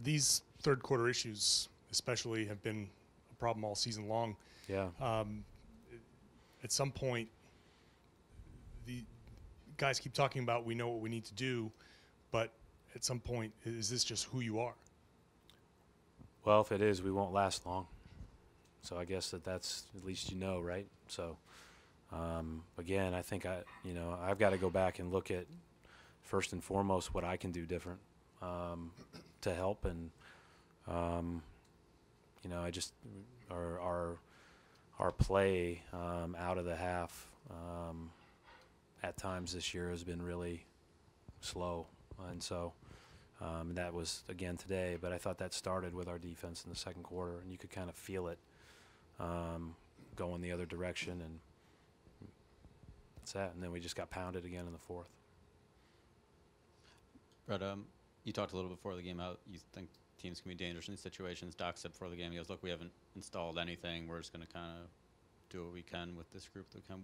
These third quarter issues especially have been a problem all season long. Yeah. At some point, the guys keep talking about we know what we need to do, but at some point, is this just who you are? Well, if it is, we won't last long. So I guess that's at least right? So, again, I think I've got to go back and look at first and foremost what I can do different to help, and I just our play out of the half at times this year has been really slow, and so that was again today. But I thought that started with our defense in the second quarter, and you could kind of feel it going the other direction, and that's that. And then we just got pounded again in the fourth. Brett, you talked a little before the game how you think teams can be dangerous in these situations. Doc said before the game, he goes, "Look, we haven't installed anything. We're just going to kind of do what we can with this group that can."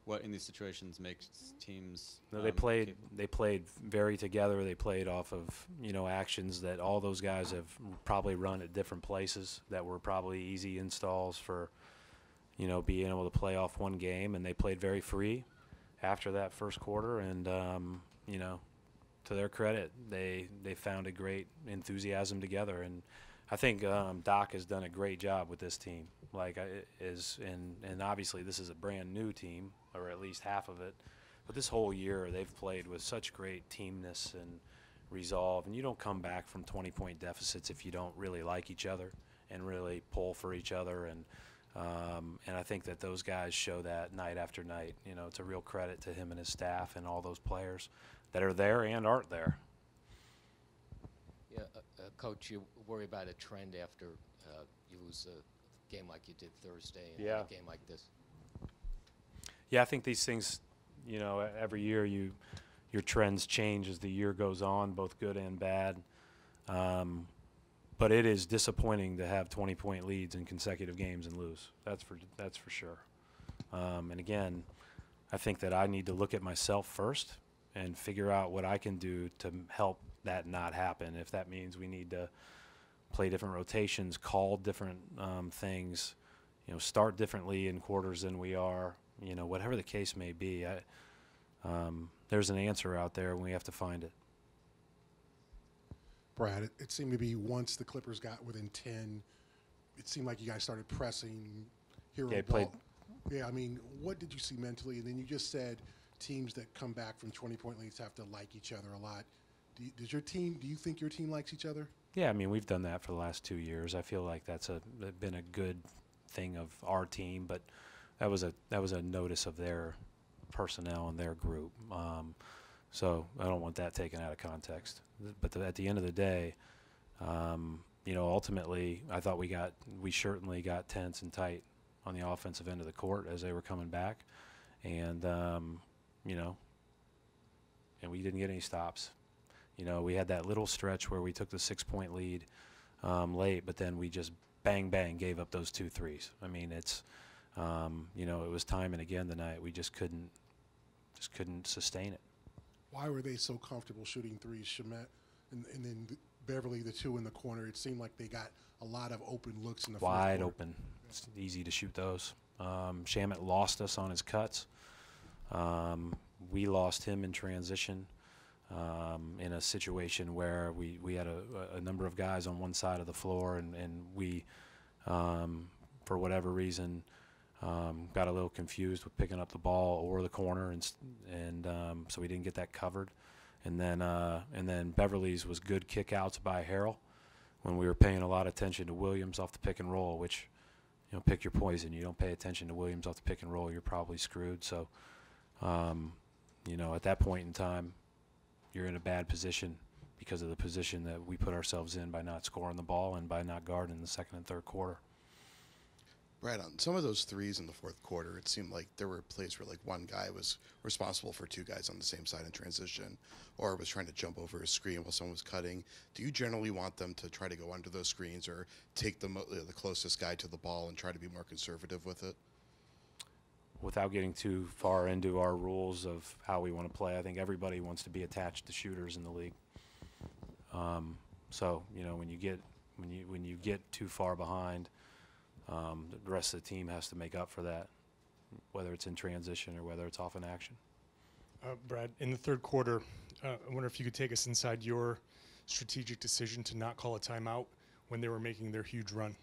What in these situations makes teams? No, they played very together. They played off of actions that all those guys have probably run at different places that were probably easy installs for being able to play off one game, and they played very free after that first quarter, and to their credit, they found a great enthusiasm together, and I think Doc has done a great job with this team. And obviously this is a brand new team, or at least half of it. But this whole year they've played with such great teamness and resolve. And you don't come back from 20-point deficits if you don't really like each other and really pull for each other. And I think that those guys show that night after night. It's a real credit to him and his staff and all those players that are there and aren't there. Yeah, Coach, you worry about a trend after you lose a game like you did Thursday and a game like this? Yeah, I think these things, every year your trends change as the year goes on, both good and bad. But it is disappointing to have 20-point leads in consecutive games and lose. That's for sure. And again, I think that I need to look at myself first and figure out what I can do to help that not happen. If that means we need to play different rotations, call different things, start differently in quarters than we are, whatever the case may be, there's an answer out there and we have to find it. Brad, it seemed to be once the Clippers got within 10, it seemed like you guys started pressing hero ball. Yeah, I mean, what did you see mentally? And then you just said teams that come back from 20-point leads have to like each other a lot. Do you think your team likes each other? Yeah, I mean, we've done that for the last 2 years. I feel like that's been a good thing of our team, but that was a notice of their personnel and their group. So I don't want that taken out of context. But at the end of the day, ultimately, I thought we certainly got tense and tight on the offensive end of the court as they were coming back, and and we didn't get any stops. We had that little stretch where we took the 6-point lead late, but then we just bang gave up those 2 threes. I mean, it's it was time and again tonight. We just couldn't sustain it. Why were they so comfortable shooting threes, Shamet, and then Beverly, the 2 in the corner? It seemed like they got a lot of open looks in the wide open. It's easy to shoot those. Shamet lost us on his cuts. We lost him in transition. In a situation where we had a number of guys on one side of the floor, and we, for whatever reason, got a little confused with picking up the ball or the corner, and so we didn't get that covered. And then Beverly's was good kickouts by Harrell when we were paying a lot of attention to Williams off the pick and roll, which, pick your poison. You don't pay attention to Williams off the pick and roll, you're probably screwed. So, at that point in time, you're in a bad position because of the position that we put ourselves in by not scoring the ball and by not guarding in the second and third quarter. Brad, on some of those threes in the fourth quarter, it seemed like there were plays where one guy was responsible for 2 guys on the same side in transition, or was trying to jump over a screen while someone was cutting. Do you generally want them to try to go under those screens or take the closest guy to the ball and try to be more conservative with it? Without getting too far into our rules of how we want to play, I think everybody wants to be attached to shooters in the league. So when you get too far behind, the rest of the team has to make up for that, whether it's in transition or whether it's off in action. Brad, in the third quarter, I wonder if you could take us inside your strategic decision to not call a timeout when they were making their huge run.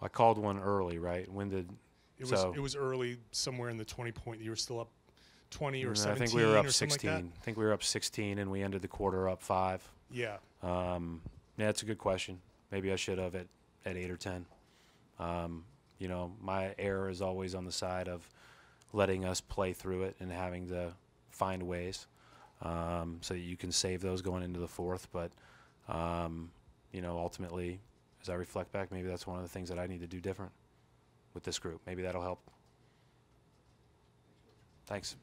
I called one early, right? When did it was early, somewhere in the 20-point. You were still up 20 or 17. I think we were up or 16. Like that? I think we were up 16, and we ended the quarter up 5. Yeah. Yeah, it's a good question. Maybe I should have at 8 or 10. My error is always on the side of letting us play through it and having to find ways so that you can save those going into the fourth. But, ultimately, as I reflect back, maybe that's one of the things that I need to do different with this group. Maybe that'll help. Thanks.